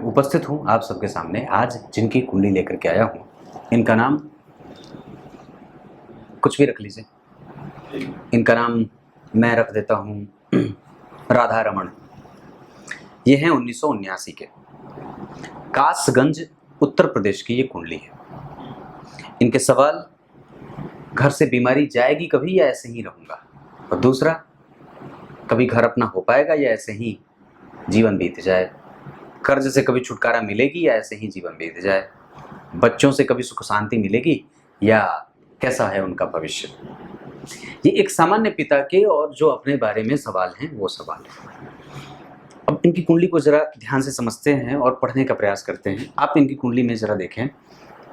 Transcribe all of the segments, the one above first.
उपस्थित हूँ आप सबके सामने आज जिनकी कुंडली लेकर के आया हूँ, इनका नाम कुछ भी रख लीजिए। इनका नाम मैं रख देता हूँ राधा रमन। ये हैं 1979 के, कासगंज उत्तर प्रदेश की ये कुंडली है। इनके सवाल, घर से बीमारी जाएगी कभी या ऐसे ही रहूँगा, और दूसरा, कभी घर अपना हो पाएगा या ऐसे ही जीवन बीत जाए, कर्ज से कभी छुटकारा मिलेगी या ऐसे ही जीवन बीत जाए, बच्चों से कभी सुख शांति मिलेगी या कैसा है उनका भविष्य। ये एक सामान्य पिता के और जो अपने बारे में सवाल हैं वो सवाल है। अब इनकी कुंडली को जरा ध्यान से समझते हैं और पढ़ने का प्रयास करते हैं। आप इनकी कुंडली में जरा देखें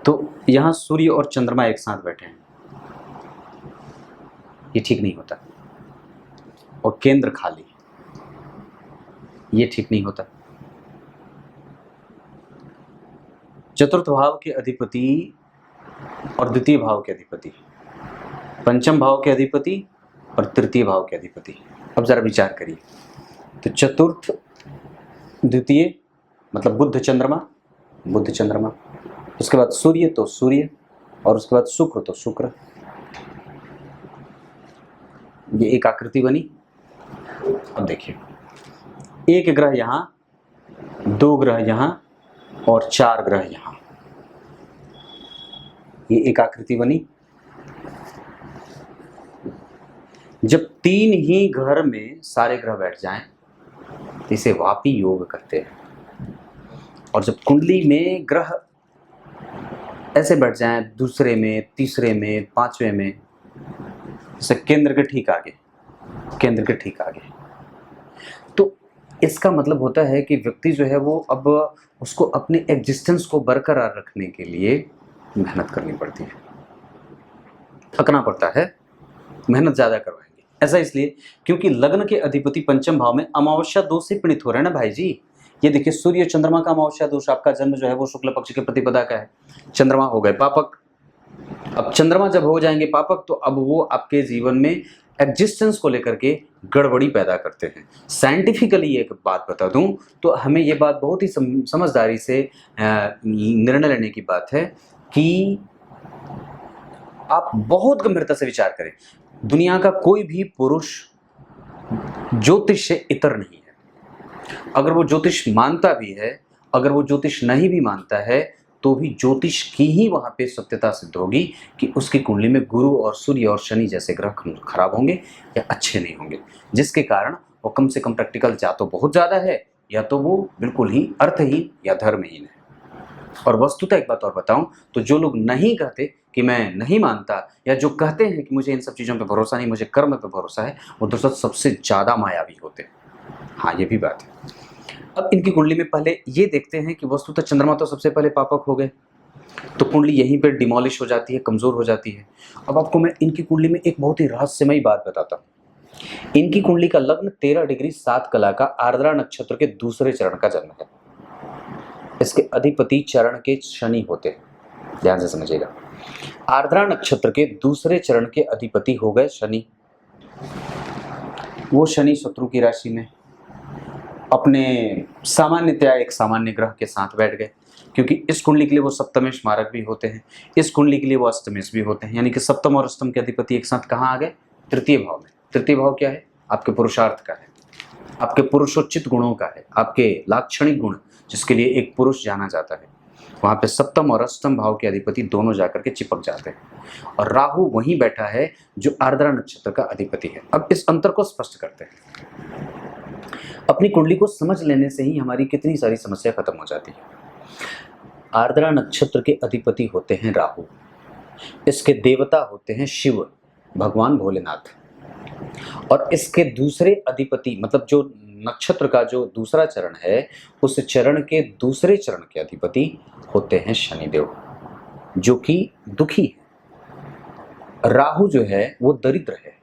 तो यहाँ सूर्य और चंद्रमा एक साथ बैठे हैं, ये ठीक नहीं होता। और केंद्र खाली, ये ठीक नहीं होता। चतुर्थ भाव के अधिपति और द्वितीय भाव के अधिपति, पंचम भाव के अधिपति और तृतीय भाव के अधिपति। अब जरा विचार करिए, तो चतुर्थ द्वितीय मतलब बुध चंद्रमा, उसके बाद सूर्य तो सूर्य, और उसके बाद शुक्र तो शुक्र। ये एक आकृति बनी। अब देखिए, एक ग्रह यहाँ, दो ग्रह यहाँ और चार ग्रह यहाँ, ये एक आकृति बनी। जब तीन ही घर में सारे ग्रह बैठ जाएं तो इसे वापी योग कहते हैं। और जब कुंडली में ग्रह ऐसे बैठ जाएं, दूसरे में, तीसरे में, पांचवें में, जैसे केंद्र के ठीक आगे, तो इसका मतलब होता है कि व्यक्ति जो है वो अब उसको अपने एग्जिस्टेंस को बरकरार रखने के लिए मेहनत करनी पड़ती है, थकना पड़ता है, मेहनत ज़्यादा करवाएंगे। ऐसा इसलिए क्योंकि लग्न के अधिपति पंचम भाव में अमावस्या दोष से पीड़ित हो रहे हैं ना भाई जी। ये देखिए, सूर्य चंद्रमा का अमावस्या दोष, आपका जन्म जो है वो शुक्ल पक्ष के प्रतिपदा का है। चंद्रमा हो गए पापक। अब चंद्रमा जब हो जाएंगे पापक तो अब वो आपके जीवन में एग्जिस्टेंस को लेकर के गड़बड़ी पैदा करते हैं। साइंटिफिकली एक बात बता दूं तो हमें ये बात बहुत ही समझदारी से निर्णय लेने की बात है कि आप बहुत गंभीरता से विचार करें। दुनिया का कोई भी पुरुष ज्योतिष से इतर नहीं है। अगर वो ज्योतिष मानता भी है, अगर वो ज्योतिष नहीं भी मानता है, तो भी ज्योतिष की ही वहां पे सत्यता सिद्ध होगी कि उसकी कुंडली में गुरु और सूर्य और शनि जैसे ग्रह खराब होंगे या अच्छे नहीं होंगे, जिसके कारण वो कम से कम प्रैक्टिकल या तो बहुत ज्यादा है या तो वो बिल्कुल ही अर्थहीन या धर्महीन है। और वस्तुतः एक बात और बताऊं तो जो लोग नहीं कहते कि मैं नहीं मानता, या जो कहते हैं कि मुझे इन सब चीज़ों पे भरोसा नहीं, मुझे कर्म पे भरोसा है, वो दरअसल सबसे ज़्यादा मायावी होते हैं। हाँ, ये भी बात है। अब इनकी कुंडली में पहले ये देखते हैं कि वस्तुतः चंद्रमा तो सबसे पहले पापक हो गए, तो कुंडली यहीं पर डिमोलिश हो जाती है, कमज़ोर हो जाती है। अब आपको मैं इनकी कुंडली में एक बहुत ही रहस्यमयी बात बताता हूँ। इनकी कुंडली का लग्न 13 डिग्री 7 कला का आर्द्रा नक्षत्र के दूसरे चरण का जन्म है। इसके अधिपति चरण के शनि होते हैं, ध्यान से समझिएगा। आर्द्रा नक्षत्र के दूसरे चरण के अधिपति हो गए शनि। वो शनि शत्रु की राशि में अपने सामान्यतया एक सामान्य ग्रह के साथ बैठ गए, क्योंकि इस कुंडली के लिए वो सप्तमेश मारक भी होते हैं, इस कुंडली के लिए वो अष्टमेश भी होते हैं। यानी कि सप्तम और अष्टम के अधिपति एक साथ कहाँ आ गए? तृतीय भाव में। तृतीय भाव क्या है? आपके पुरुषार्थ का है, आपके पुरुषोचित गुणों का है, आपके लाक्षणिक गुण जिसके लिए एक पुरुष जाना जाता है। वहां पे सप्तम और अष्टम भाव के अधिपति दोनों जाकर के चिपक जाते हैं, और राहु वहीं बैठा है जो आर्द्रा नक्षत्र का अधिपति है। अब इस अंतर को स्पष्ट करते हैं। अपनी कुंडली को समझ लेने से ही हमारी कितनी सारी समस्या खत्म हो जाती है। आर्द्रा नक्षत्र के अधिपति होते हैं राहु, इसके देवता होते हैं शिव भगवान भोलेनाथ, और इसके दूसरे अधिपति मतलब जो नक्षत्र का जो दूसरा चरण है, उस चरण के दूसरे चरण के अधिपति होते हैं शनिदेव, जो कि दुखी है। राहु जो है वो दरिद्र है,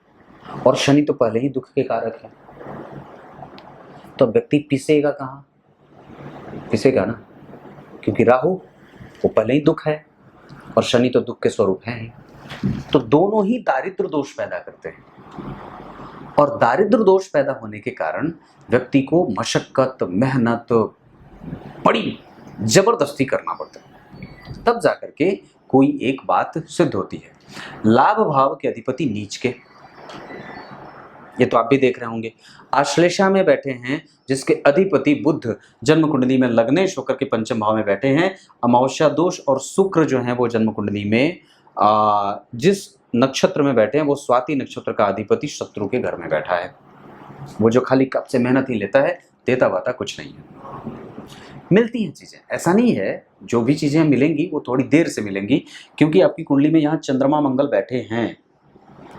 और शनि तो पहले ही दुख के कारक है। तो व्यक्ति पिसेगा कहाँ? पिसेगा ना, क्योंकि राहु वो पहले ही दुख है और शनि तो दुख के स्वरूप है ही। तो दोनों ही दारिद्र दोष पैदा करते हैं, और दारिद्र दोष पैदा होने के कारण व्यक्ति को मशक्कत, मेहनत, बड़ी जबरदस्ती करना पड़ता है, तब जाकर के कोई एक बात सिद्ध होती है। लाभ भाव के अधिपति नीच के, ये तो आप भी देख रहे होंगे। आश्लेषा में बैठे हैं जिसके अधिपति बुध जन्म कुंडली में लग्नेश होकर के पंचम भाव में बैठे हैं। अमावस्या दोष और शुक्र जो है वो जन्म कुंडली में जिस नक्षत्र में बैठे हैं वो स्वाति नक्षत्र का अधिपति शत्रु के घर में बैठा है। वो जो खाली कब से मेहनत ही लेता है, देता वाता कुछ नहीं है। मिलती हैं चीजें, ऐसा नहीं है, जो भी चीजें मिलेंगी वो थोड़ी देर से मिलेंगी, क्योंकि आपकी कुंडली में यहाँ चंद्रमा मंगल बैठे हैं,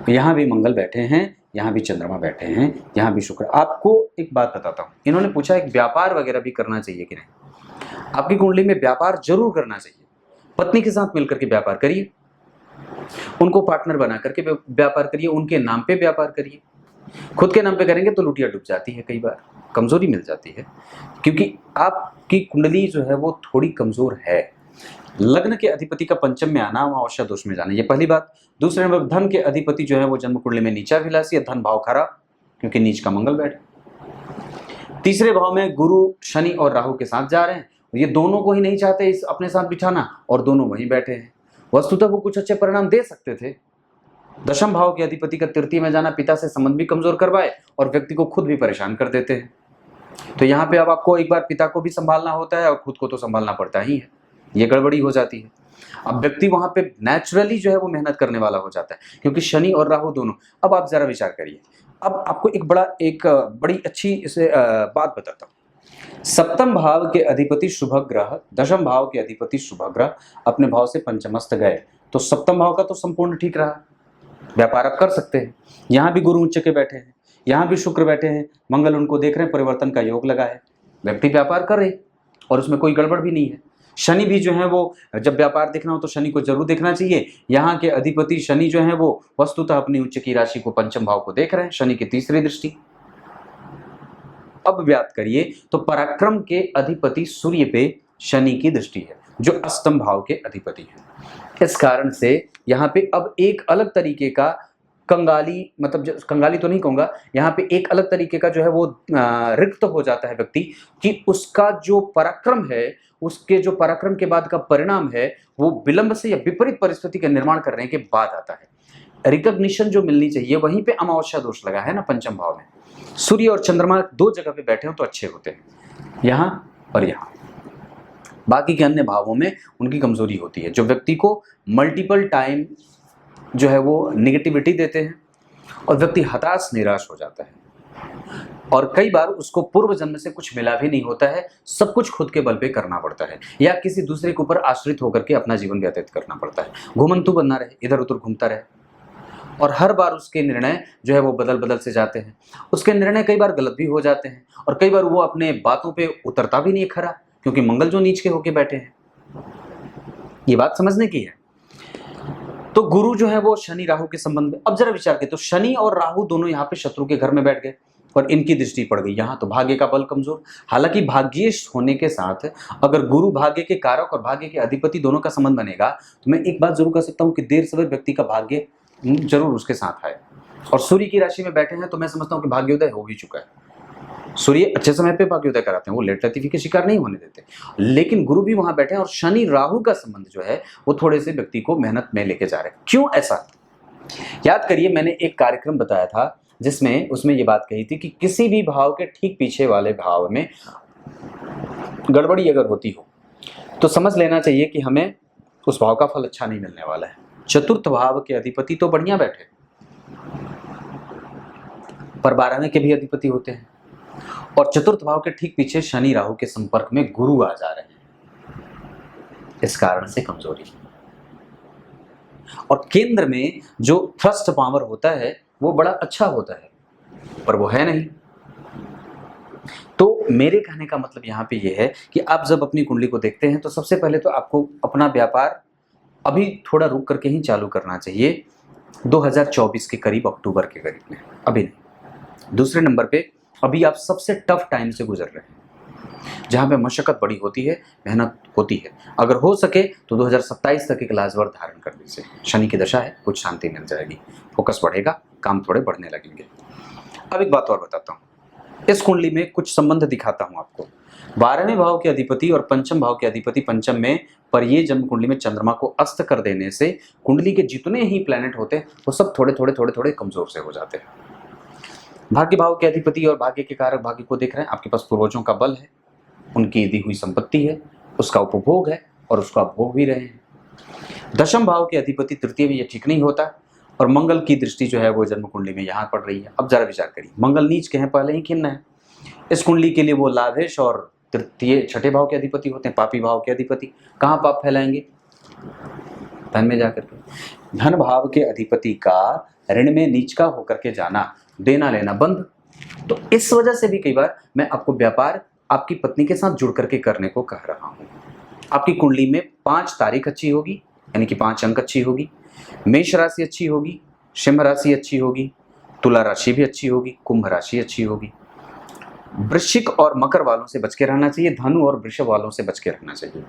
यहाँ भी मंगल बैठे हैं, यहाँ भी चंद्रमा बैठे हैं, यहाँ भी शुक्र। आपको एक बात बताता हूँ, इन्होंने पूछा एक व्यापार वगैरह भी करना चाहिए कि नहीं। आपकी कुंडली में व्यापार जरूर करना चाहिए। पत्नी के साथ मिलकर के व्यापार करिए, उनको पार्टनर बना करके व्यापार करिए, उनके नाम पे व्यापार करिए। खुद के नाम पे करेंगे तो लुटिया डूब जाती है, कई बार कमजोरी मिल जाती है, क्योंकि आपकी कुंडली जो है वो थोड़ी कमजोर है। लग्न के अधिपति का पंचम में आना, अमावस्या दोष में जाना, ये पहली बात। दूसरे नंबर, धन के अधिपति जो है वो जन्म कुंडली में नीचा विलासी, धन भाव खराब क्योंकि नीच का मंगल बैठे। तीसरे भाव में गुरु शनि और राहु के साथ जा रहे हैं, ये दोनों को ही नहीं चाहते इस अपने साथ बिठाना, और दोनों वहीं बैठे हैं। वस्तुतः वो कुछ अच्छे परिणाम दे सकते थे। दशम भाव के अधिपति का तृतीय में जाना पिता से संबंध भी कमजोर करवाए और व्यक्ति को खुद भी परेशान कर देते हैं। तो यहाँ पे अब आपको एक बार पिता को भी संभालना होता है और खुद को तो संभालना पड़ता ही है, ये गड़बड़ी हो जाती है। अब व्यक्ति वहां पे नेचुरली जो है वो मेहनत करने वाला हो जाता है, क्योंकि शनि और राहु दोनों। अब आप जरा विचार करिए, अब आपको एक बड़ी अच्छी इसे बात बताता हूँ। सप्तम भाव के अधिपति शुभ ग्रह, दशम भाव के अधिपति शुभ ग्रह अपने भाव से पंचमस्त गए, तो सप्तम भाव का तो संपूर्ण ठीक रहा, व्यापार आप कर सकते हैं। यहाँ भी गुरु उच्च के बैठे हैं, यहाँ भी शुक्र बैठे हैं, मंगल उनको देख रहे हैं, परिवर्तन का योग लगा है, व्यक्ति व्यापार करे और उसमें कोई गड़बड़ भी नहीं है। शनि भी जो है वो जब व्यापार देखना हो तो शनि को जरूर देखना चाहिए। यहाँ के अधिपति शनि जो है वो वस्तुतः अपनी उच्च की राशि को पंचम भाव को देख रहे हैं, शनि की तीसरी दृष्टि। अब व्यात करिए तो पराक्रम के अधिपति सूर्य पे शनि की दृष्टि है, जो अष्टम भाव के अधिपति है। इस कारण से यहाँ पे अब एक अलग तरीके का कंगाली, मतलब कंगाली तो नहीं कहूंगा, यहाँ पे एक अलग तरीके का जो है वो रिक्त हो जाता है व्यक्ति, कि उसका जो पराक्रम है, उसके जो पराक्रम के बाद का परिणाम है वो विलंब से या विपरीत परिस्थिति का निर्माण करने के बाद आता है। रिकॉग्निशन जो मिलनी चाहिए वहीं पे अमावस्या दोष लगा है ना पंचम भाव में। सूर्य और चंद्रमा दो जगह पे बैठे हो तो अच्छे होते हैं, यहाँ और यहाँ। बाकी के अन्य भावों में उनकी कमजोरी होती है, जो व्यक्ति को मल्टीपल टाइम जो है वो निगेटिविटी देते हैं और व्यक्ति हताश निराश हो जाता है। और कई बार उसको पूर्व जन्म से कुछ मिला भी नहीं होता है, सब कुछ खुद के बल पे करना पड़ता है या किसी दूसरे के ऊपर आश्रित होकर के अपना जीवन व्यतीत करना पड़ता है। घुमंतु बनना रहे, इधर उधर घूमता रहे, और हर बार उसके निर्णय जो है वो बदल बदल से जाते हैं। उसके निर्णय कई बार गलत भी हो जाते हैं और कई बार वो अपने बातों पे उतरता भी नहीं खरा, क्योंकि मंगल जो नीच के होके बैठे हैं। ये बात समझने की है। तो गुरु जो है वो शनि राहु के संबंध में, अब जरा विचार करें तो शनि और राहु दोनों यहाँ पे शत्रु के घर में बैठ गए और इनकी दृष्टि पड़ गई यहाँ, तो भाग्य का बल कमजोर। हालांकि भाग्येश होने के साथ अगर गुरु भाग्य के कारक और भाग्य के अधिपति दोनों का संबंध बनेगा तो मैं एक बात जरूर कह सकता हूँ कि देर सवेर व्यक्ति का भाग्य जरूर उसके साथ आए। और सूर्य की राशि में बैठे हैं तो मैं समझता हूँ कि भाग्योदय हो भी चुका है। सूर्य अच्छे समय पे भाग्योदय कराते हैं, वो लेट लतीफी के शिकार नहीं होने देते। लेकिन गुरु भी वहां बैठे हैं और शनि राहु का संबंध जो है वो थोड़े से व्यक्ति को मेहनत में लेके जा रहे हैं। क्यों ऐसा? याद करिए, मैंने एक कार्यक्रम बताया था जिसमें उसमें ये बात कही थी कि किसी भी भाव के ठीक पीछे वाले भाव में गड़बड़ी अगर होती हो तो समझ लेना चाहिए कि हमें उस भाव का फल अच्छा नहीं मिलने वाला है। चतुर्थ भाव के अधिपति तो बढ़िया बैठे, पर 12वें के भी अधिपति होते हैं, और चतुर्थ भाव के ठीक पीछे शनि राहु के संपर्क में गुरु आ जा रहे हैं। इस कारण से कमजोरी। और केंद्र में जो थ्रस्ट पावर होता है वो बड़ा अच्छा होता है, पर वो है नहीं। तो मेरे कहने का मतलब यहाँ पे ये है कि आप जब अपनी कुंडली को देखते हैं तो सबसे पहले तो आपको अपना व्यापार अभी थोड़ा रुक करके ही चालू करना चाहिए, 2024 के करीब, अक्टूबर के करीब में, अभी नहीं। दूसरे नंबर पे अभी आप सबसे टफ टाइम से गुजर रहे हैं, जहाँ पे मशक्कत बड़ी होती है, मेहनत होती है। अगर हो सके तो 2027 तक एक लाजवर धारण कर लीजिए। शनि की दशा है, कुछ शांति मिल जाएगी, फोकस बढ़ेगा, काम थोड़े बढ़ने लगेंगे। अब एक बात और बताता हूँ, इस कुंडली में कुछ संबंध दिखाता हूं आपको। 12वें भाव के अधिपति और पंचम भाव के अधिपति पंचम में, पर ये जन्म कुंडली में चंद्रमा को अस्त कर देने से कुंडली के जितने ही प्लैनेट होते हैं वो सब थोड़े थोड़े कमजोर से हो जाते हैं। भाग्य भाव के अधिपति और भाग्य के कारक भाग्य को देख रहे हैं, आपके पास पूर्वजों का बल है, उनकी दी हुई संपत्ति है, उसका उपभोग है और उसको आप भोग भी रहे हैं। दशम भाव के अधिपति तृतीय में ये ठीक नहीं होता, और मंगल की दृष्टि जो है वो जन्म कुंडली में यहाँ पड़ रही है। अब जरा विचार करिए, मंगल नीच के हैं, पहले ही खिन्न है। इस कुंडली के लिए वो लाभेश और तृतीय छठे भाव के अधिपति होते हैं, पापी भाव के अधिपति। कहाँ पाप फैलाएंगे? धन में जाकर के। धन भाव के अधिपति का ऋण में नीच का होकर के जाना, देना लेना बंद। तो इस वजह से भी कई बार मैं आपको व्यापार आपकी पत्नी के साथ जुड़ करके करने को कह रहा हूं। आपकी कुंडली में 5 तारीख अच्छी होगी, यानी कि 5 अंक अच्छी होगी, मेष राशि अच्छी होगी, सिंह राशि अच्छी होगी, तुला राशि भी अच्छी होगी, कुंभ राशि अच्छी होगी। वृश्चिक और मकर वालों से बच के रहना चाहिए, धनु और वृषभ वालों से बच के रहना चाहिए।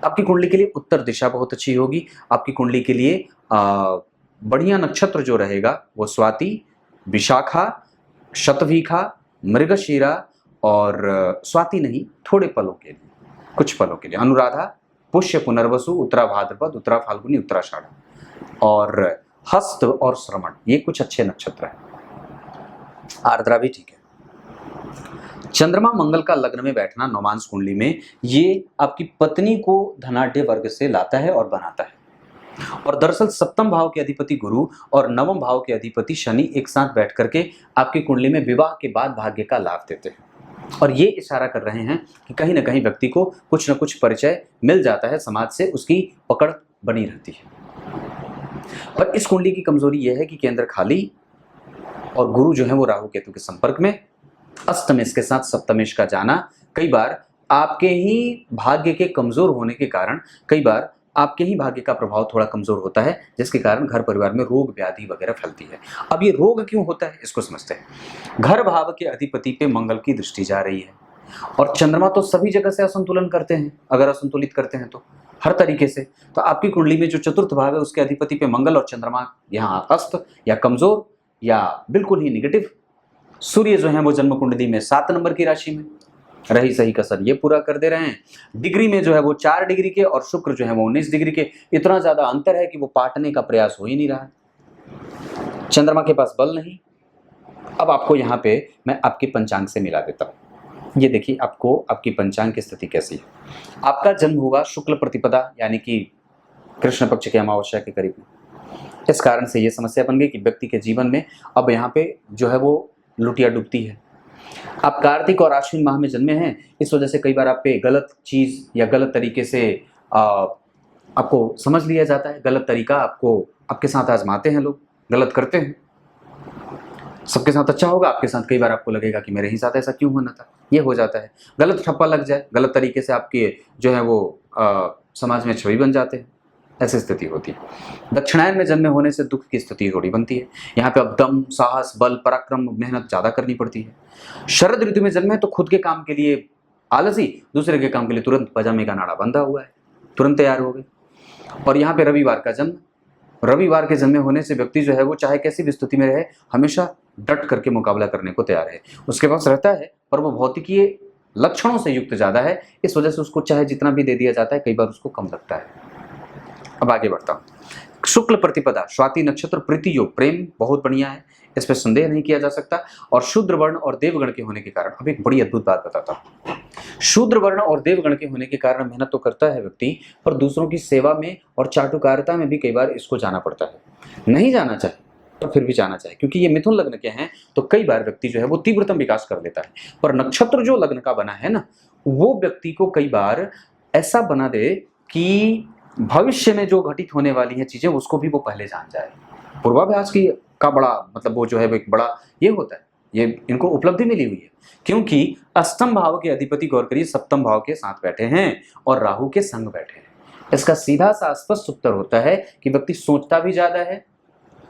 आपकी कुंडली के लिए उत्तर दिशा बहुत अच्छी होगी। आपकी कुंडली के लिए बढ़िया नक्षत्र जो रहेगा वो स्वाति, विशाखा, शतभिखा, मृगशीरा और स्वाति नहीं, थोड़े पलों के लिए, कुछ पलों के लिए अनुराधा, पुष्य, पुनर्वसु, उत्तरा भाद्रपद, उत्तरा फाल्गुनी, उत्तराषाढ़ और हस्त और श्रवण, ये कुछ अच्छे नक्षत्र हैं। आर्द्रा भी ठीक है। चंद्रमा मंगल का लग्न में बैठना नौमांस कुंडली में, ये आपकी पत्नी को धनाढ्य वर्ग से लाता है और बनाता है। और दरअसल सप्तम भाव के अधिपति गुरु और नवम भाव के अधिपति शनि एक साथ बैठ करके आपकी कुंडली में विवाह के बाद भाग्य का लाभ देते हैं। और ये इशारा कर रहे हैं कि कहीं ना कहीं व्यक्ति को कुछ न कुछ परिचय मिल जाता है, समाज से उसकी पकड़ बनी रहती है। और इस कुंडली की कमजोरी यह है कि केंद्र खाली और गुरु जो है वो राहु केतु के संपर्क में, अष्टमेश के साथ सप्तमेश का जाना, कई बार आपके ही भाग्य के कमजोर होने के कारण, कई बार आपके ही भाग्य का प्रभाव थोड़ा कमजोर होता है, जिसके कारण घर परिवार में रोग व्याधि वगैरह फैलती है। अब ये रोग क्यों होता है इसको समझते हैं। घर भाव के अधिपति पे मंगल की दृष्टि जा रही है, और चंद्रमा तो सभी जगह से असंतुलन करते हैं, अगर असंतुलित करते हैं तो हर तरीके से। तो आपकी कुंडली में जो चतुर्थ भाव है उसके अधिपति पे मंगल और चंद्रमा यहाँ अस्त या कमजोर या बिल्कुल ही निगेटिव। सूर्य जो है वो जन्म कुंडली में 7 नंबर की राशि में, रही सही कसर ये पूरा कर दे रहे हैं। डिग्री में जो है वो 4 डिग्री के और शुक्र जो है वो 19 डिग्री के। इतना ज्यादा अंतर है कि वो पाटने का प्रयास हो ही नहीं रहा है। चंद्रमा के पास बल नहीं। अब आपको यहाँ पे मैं आपके पंचांग से मिला देता हूँ। ये देखिए आपको आपकी पंचांग की स्थिति कैसी है। आपका जन्म हुआ शुक्ल प्रतिपदा यानी कि कृष्ण पक्ष के अमावस्या के करीब में। इस कारण से ये समस्या बन गई कि व्यक्ति के जीवन में अब यहाँ पे जो है वो लुटिया डूबती है। आप कार्तिक और आश्विन माह में जन्मे हैं, इस वजह से कई बार आप पे गलत चीज या गलत तरीके से आपको समझ लिया जाता है। गलत तरीका आपको आपके साथ आजमाते हैं लोग, गलत करते हैं। सबके साथ अच्छा होगा, आपके साथ कई बार आपको लगेगा कि मेरे ही साथ ऐसा क्यों होना था, ये हो जाता है। गलत ठप्पा लग जाए, गलत तरीके से आपके जो है वो समाज में छवि बन जाते हैं, ऐसी स्थिति होती है। दक्षिणायन में जन्मे होने से दुख की स्थिति थोड़ी बनती है। यहाँ पे अब दम, साहस, बल, पराक्रम, मेहनत ज्यादा करनी पड़ती है। शरद ऋतु में जन्मे तो खुद के काम के लिए आलसी, दूसरे के काम के लिए तुरंत पजामे का नाड़ा बंधा हुआ है, तुरंत तैयार हो गए। और यहाँ पे रविवार का जन्म, रविवार के जन्मे होने से व्यक्ति जो है वो चाहे कैसी भी स्थिति में रहे हमेशा डट करके मुकाबला करने को तैयार है। उसके पास रहता है पर वो भौतिकीय लक्षणों से युक्त ज्यादा है, इस वजह से उसको चाहे जितना भी दे दिया जाता है कई बार उसको कम लगता है। अब आगे बढ़ता हूं। शुक्ल प्रतिपदा, स्वाति नक्षत्र, प्रीति योग, प्रेम बहुत बढ़िया है, इस पर संदेह नहीं किया जा सकता। और शूद्र वर्ण और देवगण के होने के कारण, अब एक बड़ी अद्भुत बात बताता हूं। शूद्र वर्ण और देवगण के होने के कारण मेहनत तो करता है व्यक्ति, पर दूसरों की सेवा में और चाटुकारिता में भी कई बार इसको जाना पड़ता है। नहीं जाना चाहिए तो फिर भी जाना चाहिए, क्योंकि ये मिथुन लग्न के हैं तो कई बार व्यक्ति जो है वो तीव्रतम विकास कर लेता है। पर नक्षत्र जो लग्न का बना है ना, वो व्यक्ति को कई बार ऐसा बना दे कि भविष्य में जो घटित होने वाली है चीजें उसको भी वो पहले जान जाए। पूर्वाभ्यास की का बड़ा मतलब वो जो है वो एक बड़ा ये होता है, ये इनको उपलब्धि मिली हुई है, क्योंकि अष्टम भाव के अधिपति गौर करिए सप्तम भाव के साथ बैठे हैं और राहु के संग बैठे हैं। इसका सीधा सा स्पष्ट उत्तर होता है कि व्यक्ति सोचता भी ज्यादा है,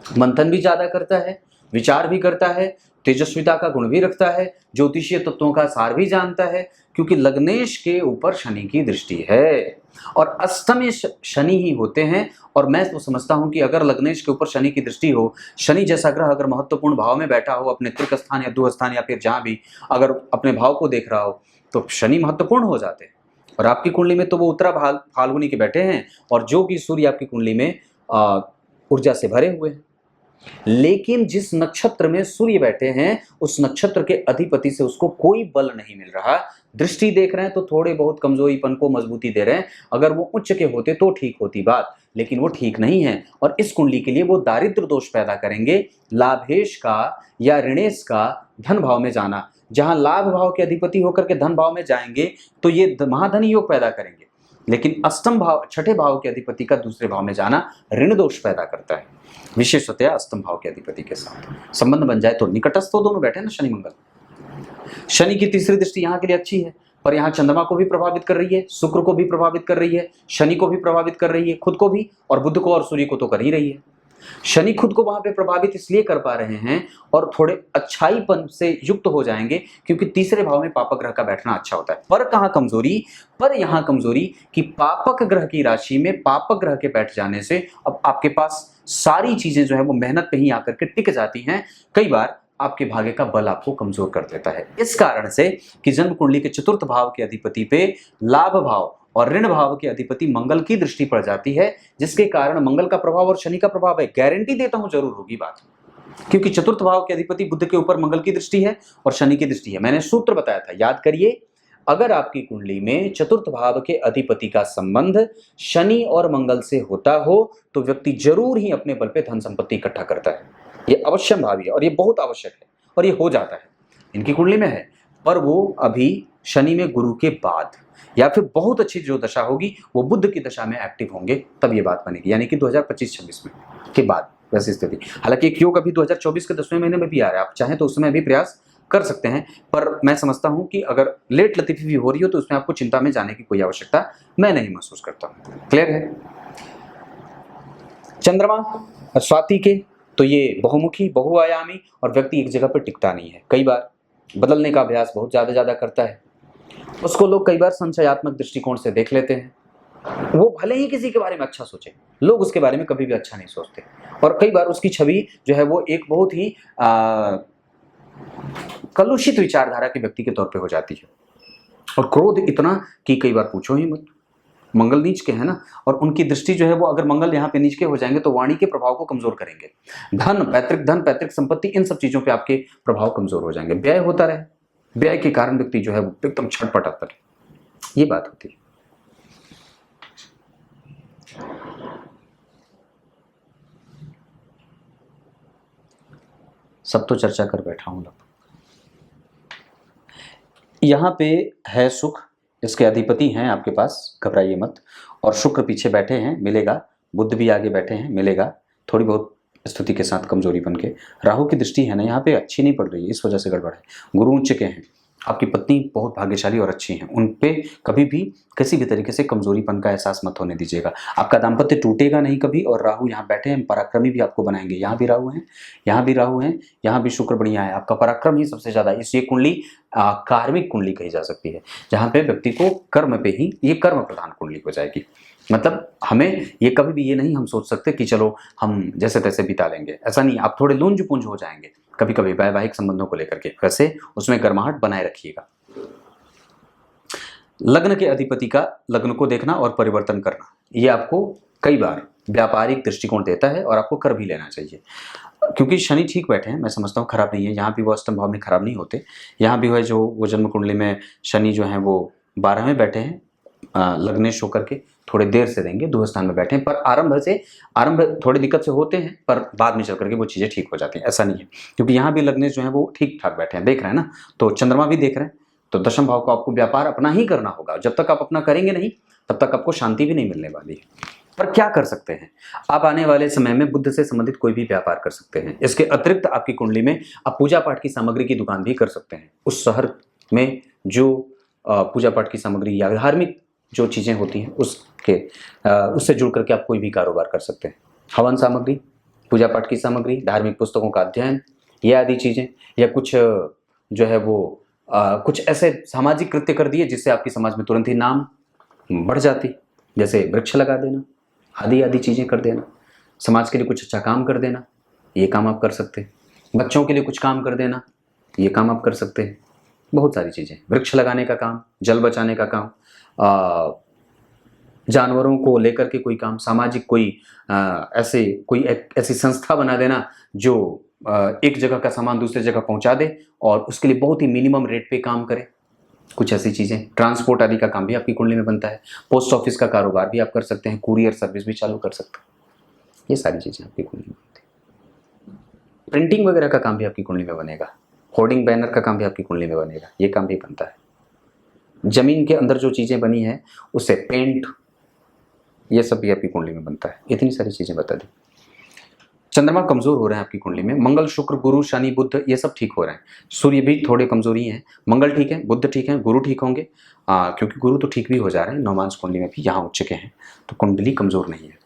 मंथन भी ज्यादा करता है, विचार भी करता है, तेजस्विता का गुण भी रखता है, ज्योतिषीय तत्वों का सार भी जानता है, क्योंकि लग्नेश के ऊपर शनि की दृष्टि है और अष्टम शनि ही होते हैं। और मैं तो समझता हूं कि अगर लग्नेश के ऊपर शनि की दृष्टि हो, शनि जैसा ग्रह अगर महत्वपूर्ण भाव में बैठा हो, अपने तृक स्थान या दुह स्थान या फिर जहां भी अगर अपने भाव को देख रहा हो, तो शनि महत्वपूर्ण हो जाते हैं। और आपकी कुंडली में तो वो उत्तरा फाल्गुनी के बैठे हैं और जो कि सूर्य आपकी कुंडली में ऊर्जा से भरे हुए हैं। लेकिन जिस नक्षत्र में सूर्य बैठे हैं उस नक्षत्र के अधिपति से उसको कोई बल नहीं मिल रहा। दृष्टि देख रहे हैं तो थोड़े बहुत कमजोरीपन को मजबूती दे रहे हैं। अगर वो उच्च के होते तो ठीक होती बात, लेकिन वो ठीक नहीं है और इस कुंडली के लिए वो दारिद्र दोष पैदा करेंगे। लाभेश का या ऋणेश का धन भाव में जाना, जहां लाभ भाव के अधिपति होकर के धन भाव में जाएंगे तो ये महाधनी योग पैदा करेंगे, लेकिन अष्टम भाव छठे भाव के अधिपति का दूसरे भाव में जाना ऋण दोष पैदा करता है। विशेषतया अष्टम भाव के अधिपति के साथ संबंध बन जाए तो निकटस्थ तो दोनों बैठे ना शनि मंगल। शनि की तीसरी दृष्टि यहाँ के लिए अच्छी है, पर यहाँ चंद्रमा को भी प्रभावित कर रही है, शुक्र को भी प्रभावित कर रही है, शनि को भी प्रभावित कर रही है, खुद को भी, और बुध को और सूर्य को तो कर ही रही है। शनि खुद को वहां पे प्रभावित इसलिए कर पा रहे हैं और थोड़े अच्छाईपन से युक्त हो जाएंगे क्योंकि तीसरे भाव में पापक ग्रह का बैठना अच्छा होता है। पर कहाँ कमजोरी? पर यहाँ कमजोरी कि पापक ग्रह की राशि में पापक ग्रह के बैठ जाने से अब आपके पास सारी चीजें जो है वो मेहनत पे ही आकर के टिक जाती हैं। कई बार आपके भाग्य का बल आपको कमजोर कर देता है। इस कारण से कि जन्म कुंडली के चतुर्थ भाव के अधिपति पे लाभ भाव और ऋण भाव के अधिपति मंगल की दृष्टि पड़ जाती है, जिसके कारण मंगल का प्रभाव और शनि का प्रभाव है। गारंटी देता हूं जरूर होगी बात, क्योंकि चतुर्थ भाव के अधिपति बुध के ऊपर मंगल की दृष्टि है और शनि की दृष्टि है। मैंने सूत्र बताया था, याद करिए। अगर आपकी कुंडली में चतुर्थ भाव के अधिपति का संबंध शनि और मंगल से होता हो तो व्यक्ति जरूर ही अपने बल पे धन संपत्ति इकट्ठा करता है। ये अवश्य भावी है और ये बहुत आवश्यक है और ये हो जाता है। इनकी कुंडली में है, पर वो अभी शनि में गुरु के बाद या फिर बहुत अच्छी जो दशा होगी वो बुध की दशा में एक्टिव होंगे, तब ये बात बनेगी, यानी कि 2025-26 में के बाद वैसी स्थिति। हालांकि एक योग अभी 2024 के 10वें महीने में भी आ रहा है, आप चाहें तो उस समय भी प्रयास कर सकते हैं, पर मैं समझता हूं कि अगर लेट लतीफी भी हो रही हो तो उसमें आपको चिंता में जाने की कोई आवश्यकता मैं नहीं महसूस करता हूं। क्लियर है? चंद्रमा स्वाति के तो ये बहुमुखी बहुआयामी और व्यक्ति एक जगह पर टिकता नहीं है, कई बार बदलने का अभ्यास बहुत ज्यादा करता है। उसको लोग कई बार संशयात्मक दृष्टिकोण से देख लेते हैं। वो भले ही किसी के बारे में अच्छा सोचे, लोग उसके बारे में कभी भी अच्छा नहीं सोचते और कई बार उसकी छवि जो है वो एक बहुत ही कलुषित विचारधारा के व्यक्ति के तौर पे हो जाती है। और क्रोध इतना कि कई बार पूछो ही मत। मंगल नीच के है ना, और उनकी दृष्टि जो है वो अगर मंगल यहाँ पे नीच के हो जाएंगे तो वाणी के प्रभाव को कमजोर करेंगे। धन, पैतृक संपत्ति, इन सब चीजों पे आपके प्रभाव कमजोर हो जाएंगे। व्यय होता रहे, व्यय के कारण व्यक्ति जो है वो एकदम छटपटाता है, ये बात होती है। सब तो चर्चा कर बैठा हूं। यहां पे है सुख, इसके अधिपति हैं आपके पास, घबराइए मत। और शुक्र पीछे बैठे हैं, मिलेगा। बुध भी आगे बैठे हैं, मिलेगा। थोड़ी बहुत स्थिति के साथ कमजोरी बन के। राहु की दृष्टि है ना यहाँ पे, अच्छी नहीं पड़ रही है, इस वजह से गड़बड़ है। गुरु उच्च के हैं, आपकी पत्नी बहुत भाग्यशाली और अच्छी हैं, उन पे कभी भी किसी भी तरीके से कमजोरीपन का एहसास मत होने दीजिएगा। आपका दाम्पत्य टूटेगा नहीं कभी। और राहु यहाँ बैठे हैं, पराक्रमी भी आपको बनाएंगे। यहाँ भी राहु हैं, यहाँ भी राहु हैं, यहाँ भी शुक्र बढ़िया है। आपका पराक्रम ही सबसे ज्यादा, इसलिए कुंडली कार्मिक कुंडली कही जा सकती है, जहाँ पे व्यक्ति को कर्म पे ही, ये कर्म प्रधान कुंडली हो जाएगी। मतलब हमें ये कभी भी ये नहीं हम सोच सकते कि चलो हम जैसे तैसे बिता लेंगे, ऐसा नहीं। आप थोड़े लुंज पुंज हो जाएंगे कभी कभी वैवाहिक संबंधों को लेकर के, वैसे उसमें गर्माहट बनाए रखिएगा। लग्न के अधिपति का लग्न को देखना और परिवर्तन करना, ये आपको कई बार व्यापारिक दृष्टिकोण देता है और आपको कर भी लेना चाहिए, क्योंकि शनि ठीक बैठे हैं, मैं समझता हूँ खराब नहीं है। यहाँ भी वो अष्टम भाव में खराब नहीं होते। यहाँ भी है जो वो जन्म कुंडली में शनि जो है वो 12 में बैठे हैं, लग्नेश होकर के थोड़े देर से देंगे, दो स्थान में बैठे हैं, पर आरंभ थोड़ी दिक्कत से होते हैं, पर बाद में चल करके वो चीजें ठीक हो जाती हैं, ऐसा नहीं है। क्योंकि यहाँ भी लग्नेश जो है वो ठीक ठाक बैठे हैं, देख रहे हैं ना, तो चंद्रमा भी देख रहे हैं। तो दशम भाव को आपको व्यापार अपना ही करना होगा। जब तक आप अपना करेंगे नहीं तब तक आपको शांति भी नहीं मिलने वाली है। पर क्या कर सकते हैं आप? आने वाले समय में बुद्ध से संबंधित कोई भी व्यापार कर सकते हैं। इसके अतिरिक्त आपकी कुंडली में आप पूजा पाठ की सामग्री की दुकान भी कर सकते हैं। उस शहर में जो पूजा पाठ की सामग्री या धार्मिक जो चीजें होती हैं उससे जुड़ करके आप कोई भी कारोबार कर सकते हैं। हवन सामग्री, पूजा पाठ की सामग्री, धार्मिक पुस्तकों का अध्ययन, ये आदि चीज़ें, या कुछ जो है वो कुछ ऐसे सामाजिक कृत्य कर दिए जिससे आपकी समाज में तुरंत ही नाम बढ़ जाती, जैसे वृक्ष लगा देना, आदि आदि चीज़ें कर देना, समाज के लिए कुछ अच्छा काम कर देना, ये काम आप कर सकते हैं। बच्चों के लिए कुछ काम कर देना, ये काम आप कर सकते हैं। बहुत सारी चीज़ें, वृक्ष लगाने का काम, जल बचाने का काम, जानवरों को लेकर के कोई काम, सामाजिक कोई ऐसी संस्था बना देना जो एक जगह का सामान दूसरी जगह पहुंचा दे और उसके लिए बहुत ही मिनिमम रेट पे काम करे, कुछ ऐसी चीज़ें। ट्रांसपोर्ट आदि का काम भी आपकी कुंडली में बनता है। पोस्ट ऑफिस का कारोबार भी आप कर सकते हैं, कुरियर सर्विस भी चालू कर सकते हैं। ये सारी चीज़ें आपकी कुंडली में बनती है। प्रिंटिंग वगैरह का काम भी आपकी कुंडली में बनेगा, होर्डिंग बैनर का काम भी आपकी कुंडली में बनेगा, ये काम भी बनता है। जमीन के अंदर जो चीज़ें बनी है उससे पेंट, ये सब भी आपकी कुंडली में बनता है। इतनी सारी चीज़ें बता दी। चंद्रमा कमजोर हो रहे हैं आपकी कुंडली में, मंगल शुक्र गुरु शनि बुध ये सब ठीक हो रहे हैं, सूर्य भी थोड़े कमजोरी हैं, मंगल ठीक है, बुध ठीक है, गुरु ठीक होंगे, क्योंकि गुरु तो ठीक भी हो जा रहे हैं, नवमांश कुंडली में भी यहाँ उच्च के हैं, तो कुंडली कमजोर नहीं है।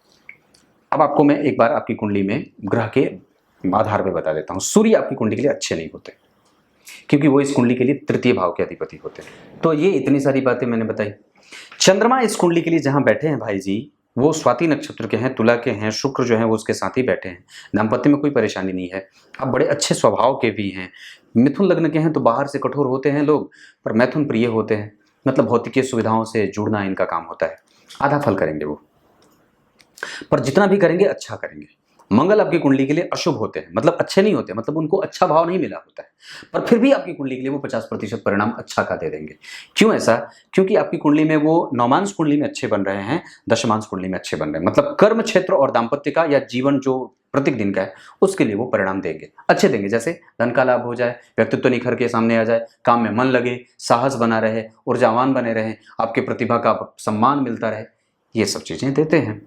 अब आपको मैं एक बार आपकी कुंडली में ग्रह के आधार पर बता देता हूँ। सूर्य आपकी कुंडली के लिए अच्छे नहीं होते, क्योंकि वो इस कुंडली के लिए तृतीय भाव के अधिपति होते हैं। तो ये इतनी सारी बातें मैंने बताई। चंद्रमा इस कुंडली के लिए जहां बैठे हैं भाई जी, वो स्वाति नक्षत्र के हैं, तुला के हैं, शुक्र जो है वो उसके साथ ही बैठे हैं। दाम्पत्य में कोई परेशानी नहीं है, आप बड़े अच्छे स्वभाव के भी हैं। मिथुन लग्न के हैं तो बाहर से कठोर होते हैं लोग, पर मैथुन प्रिय होते हैं, मतलब भौतिकीय सुविधाओं से जुड़ना इनका काम होता है। आधा फल करेंगे वो, पर जितना भी करेंगे अच्छा करेंगे। मंगल आपकी कुंडली के लिए अशुभ होते हैं, मतलब अच्छे नहीं होते, मतलब उनको अच्छा भाव नहीं मिला होता है, पर फिर भी आपकी कुंडली के लिए वो 50% परिणाम अच्छा का दे देंगे। क्यों ऐसा? क्योंकि आपकी कुंडली में वो नवमांश कुंडली में अच्छे बन रहे हैं, दशमांश कुंडली में अच्छे बन रहे हैं, मतलब कर्म क्षेत्र और दाम्पत्य का या जीवन जो प्रत्येक दिन का है उसके लिए वो परिणाम देंगे, अच्छे देंगे। जैसे धन का लाभ हो जाए, व्यक्तित्व निखर के सामने आ जाए, काम में मन लगे, साहस बना रहे, ऊर्जावान बने रहे, आपके प्रतिभा का सम्मान मिलता रहे, ये सब चीजें देते हैं।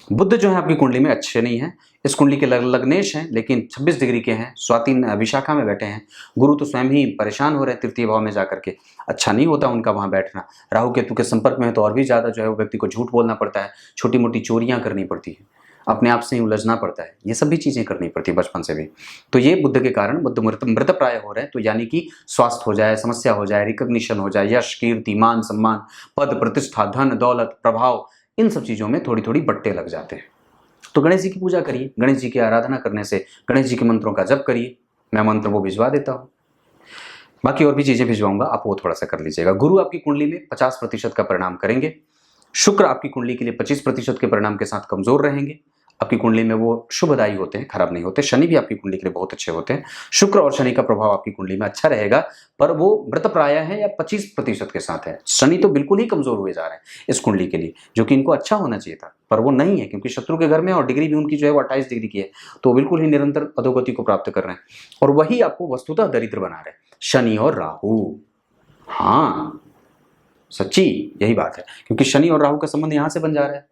बुध जो है आपकी कुंडली में अच्छे नहीं है, इस कुंडली के लग्नेश हैं लेकिन 26 डिग्री के हैं, स्वाति विशाखा में बैठे हैं। गुरु तो स्वयं ही परेशान हो रहे हैं तृतीय भाव में जाकर के, अच्छा नहीं होता उनका वहां बैठना। राहु केतु के संपर्क में है तो और भी ज्यादा जो है वो व्यक्ति को झूठ बोलना पड़ता है, छोटी मोटी चोरियां करनी पड़ती है, अपने आप से ही उलझना पड़ता है, ये सभी चीजें करनी पड़ती है बचपन से भी। तो ये बुध के कारण बुध मृत प्राय हो रहे हैं, तो यानी कि स्वास्थ्य हो जाए, समस्या हो जाए, रिकॉग्निशन हो जाए, यश कीर्ति मान सम्मान, पद प्रतिष्ठा, धन दौलत, प्रभाव, इन सब चीजों में थोड़ी थोड़ी बट्टे लग जाते हैं। तो गणेश जी की पूजा करिए, गणेश जी की आराधना करने से गणेश जी के मंत्रों का जप करिए, मैं मंत्र वो भिजवा देता हूँ, बाकी और भी चीजें भिजवाऊंगा, आप वो थोड़ा सा कर लीजिएगा। गुरु आपकी कुंडली में 50% का परिणाम करेंगे, शुक्र आपकी कुंडली के लिए 25% के परिणाम के साथ कमजोर रहेंगे, आपकी कुंडली में वो शुभदायी होते हैं, खराब नहीं होते। शनि भी आपकी कुंडली के लिए बहुत अच्छे होते हैं, शुक्र और शनि का प्रभाव आपकी कुंडली में अच्छा रहेगा, पर वो मृत प्राय है या 25% के साथ है। शनि तो बिल्कुल ही कमजोर हुए जा रहे हैं इस कुंडली के लिए, जो कि इनको अच्छा होना चाहिए था, पर वो नहीं है, क्योंकि शत्रु के घर में और डिग्री भी उनकी जो है वो 28 डिग्री की है, तो बिल्कुल ही निरंतर अधोगति को प्राप्त कर रहे हैं, और वही आपको वस्तुतः दरिद्र बना रहे हैं, शनि और राहु। हाँ सच्ची यही बात है, क्योंकि शनि और राहु का संबंध यहां से बन जा रहा है,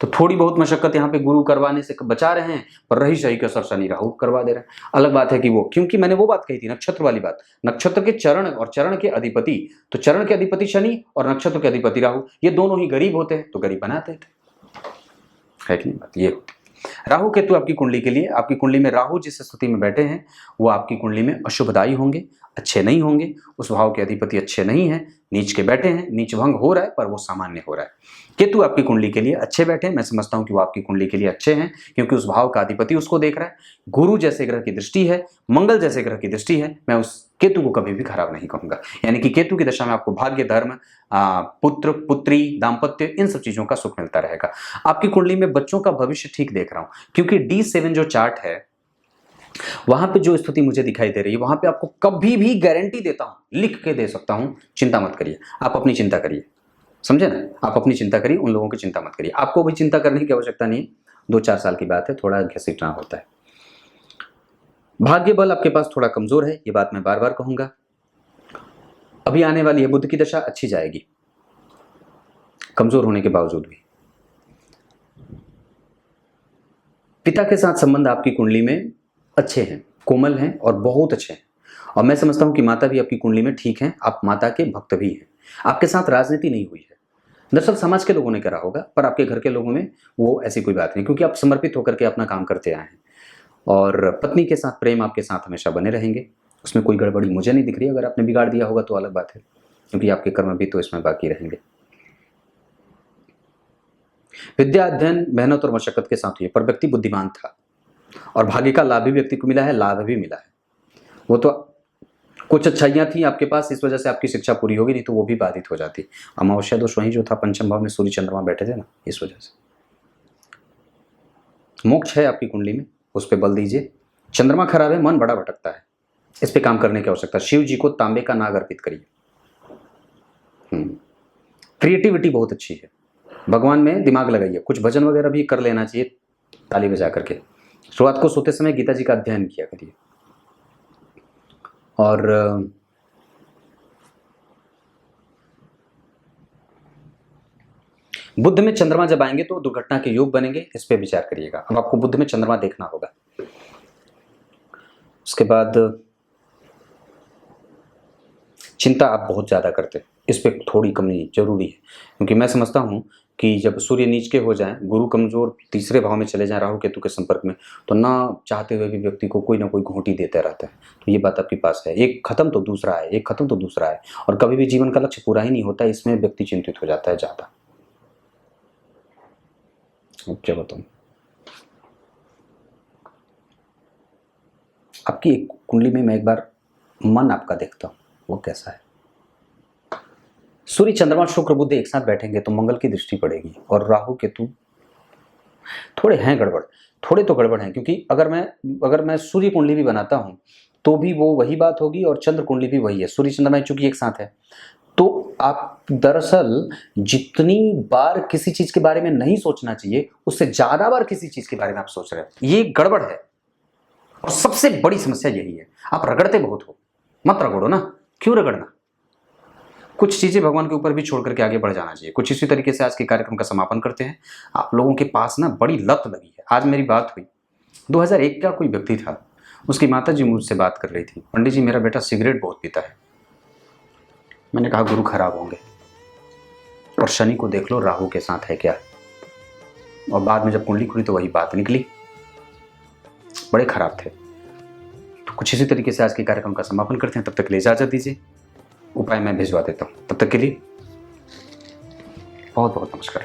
तो थोड़ी बहुत मशक्कत यहाँ पे गुरु करवाने से बचा रहे हैं, पर रही सही का असर शनि राहु करवा दे रहे हैं। अलग बात है कि वो, क्योंकि मैंने वो बात कही थी नक्षत्र वाली बात, नक्षत्र के चरण और चरण के अधिपति, तो चरण के अधिपति शनि और नक्षत्र के अधिपति राहु, ये दोनों ही गरीब होते हैं, तो गरीब बनाते थे, है कि नहीं बात ये होती। राहु केतु आपकी कुंडली के लिए, आपकी कुंडली में राहु जिस स्थिति में बैठे हैं वो आपकी कुंडली में अशुभदायी होंगे, अच्छे नहीं होंगे, उस भाव के अधिपति अच्छे नहीं है, नीच के बैठे हैं, नीच भंग हो रहा है पर वो सामान्य हो रहा है। केतु आपकी कुंडली के लिए अच्छे बैठे हैं, मैं समझता हूं कि वो आपकी कुंडली के लिए अच्छे हैं, क्योंकि उस भाव का अधिपति उसको देख रहा है, गुरु जैसे ग्रह की दृष्टि है, मंगल जैसे ग्रह की दृष्टि है, मैं उस केतु को कभी भी खराब नहीं कहूंगा। यानी कि केतु की दशा में आपको भाग्य, धर्म, पुत्र पुत्री, दाम्पत्य, इन सब चीजों का सुख मिलता रहेगा। आपकी कुंडली में बच्चों का भविष्य ठीक देख रहा हूं, क्योंकि D7 जो चार्ट है वहां पे जो स्थिति मुझे दिखाई दे रही है, वहां पे आपको कभी भी गारंटी देता हूं, लिख के दे सकता हूं, चिंता मत करिए, आप अपनी चिंता करिए, समझे ना, आप अपनी चिंता करिए, उन लोगों की चिंता मत करिए, आपको भी चिंता करने की आवश्यकता नहीं है, 2-4 साल की बात है, थोड़ा घसीटना होता है। भाग्य बल आपके पास थोड़ा कमजोर है, ये बात मैं बार बार कहूंगा। अभी आने वाली है बुध की दशा, अच्छी जाएगी कमजोर होने के बावजूद भी। पिता के साथ संबंध आपकी कुंडली में अच्छे हैं, कोमल हैं और बहुत अच्छे हैं, और मैं समझता हूं कि माता भी आपकी कुंडली में ठीक है, आप माता के भक्त भी हैं। आपके साथ राजनीति नहीं हुई है, दरअसल समाज के लोगों ने करा होगा, पर आपके घर के लोगों में वो ऐसी कोई बात नहीं, क्योंकि आप समर्पित होकर के अपना काम करते आए हैं, और पत्नी के साथ प्रेम आपके साथ हमेशा बने रहेंगे, उसमें कोई गड़बड़ी मुझे नहीं दिख रही। अगर आपने बिगाड़ दिया होगा तो अलग बात है, क्योंकि आपके कर्म भी तो इसमें बाकी रहेंगे। विद्या अध्ययन मेहनत और मशक्कत के साथ हुई, पर व्यक्ति बुद्धिमान था और भाग्य का लाभ भी व्यक्ति को मिला है, लाभ भी मिला है। वो तो कुछ अच्छाइयाँ थी आपके पास, इस वजह से आपकी शिक्षा पूरी होगी, नहीं तो वो भी बाधित हो जाती। अमावस्या दोष वहीं जो था, पंचम भाव में सूर्य चंद्रमा बैठे थे ना, इस वजह से। मोक्ष है आपकी कुंडली में, उस पर बल दीजिए। चंद्रमा खराब है, मन बड़ा भटकता है, इस पे काम करने की आवश्यकता। शिव जी को तांबे का नाग अर्पित करिए। क्रिएटिविटी बहुत अच्छी है, भगवान में दिमाग लगाइए। कुछ भजन वगैरह भी कर लेना चाहिए ताली बजा करके। शुरुआत को सोते समय गीता जी का अध्ययन किया करिए। और बुध में चंद्रमा जब आएंगे तो दुर्घटना के योग बनेंगे, इस पे विचार करिएगा। अब आपको बुध में चंद्रमा देखना होगा। उसके बाद चिंता आप बहुत ज़्यादा करते हैं, इस पे थोड़ी कमी जरूरी है, क्योंकि मैं समझता हूँ कि जब सूर्य नीच के हो जाए, गुरु कमजोर तीसरे भाव में चले जाए राहु केतु के संपर्क में, तो ना चाहते हुए भी व्यक्ति को कोई ना कोई घोंटी देता रहता है। तो ये बात आपके पास है, एक खत्म तो दूसरा है, एक खत्म तो दूसरा है, और कभी भी जीवन का लक्ष्य पूरा ही नहीं होता, इसमें व्यक्ति चिंतित हो जाता है ज़्यादा। क्या बताऊँ, आपकी एक कुंडली में मैं एक बार मन आपका देखता हूँ, वो कैसा है। सूर्य चंद्रमा शुक्र बुध एक साथ बैठेंगे तो मंगल की दृष्टि पड़ेगी, और राहु केतु थोड़े हैं गड़बड़, थोड़े तो गड़बड़ हैं, क्योंकि अगर मैं सूर्य कुंडली भी बनाता हूं तो भी वो वही बात होगी, और चंद्र कुंडली भी वही है। सूर्य चंद्रमा चूंकि एक साथ है, तो आप दरअसल जितनी बार किसी चीज के बारे में नहीं सोचना चाहिए, उससे ज्यादा बार किसी चीज के बारे में आप सोच रहे हैं, ये गड़बड़ है। और सबसे बड़ी समस्या यही है, आप रगड़ते बहुत हो। मत रगड़ो ना, क्यों रगड़ना। कुछ चीजें भगवान के ऊपर भी छोड़ करके आगे बढ़ जाना चाहिए। कुछ इसी तरीके से आज के कार्यक्रम का समापन करते हैं। आप लोगों के पास ना बड़ी लत लगी है। आज मेरी बात हुई, 2001 का कोई व्यक्ति था, उसकी माता जी मुझसे बात कर रही थी, पंडित जी मेरा बेटा सिगरेट बहुत पीता है। मैंने कहा गुरु खराब होंगे, और शनि को देख लो राहु के साथ है क्या। और बाद में जब कुंडली खुली तो वही बात निकली, बड़े खराब थे। तो कुछ इसी तरीके से आज के कार्यक्रम का समापन करते हैं। तब तक के लिए इजाजत दीजिए, उपाय मैं भिजवा देता हूँ। तब तक के लिए बहुत बहुत नमस्कार।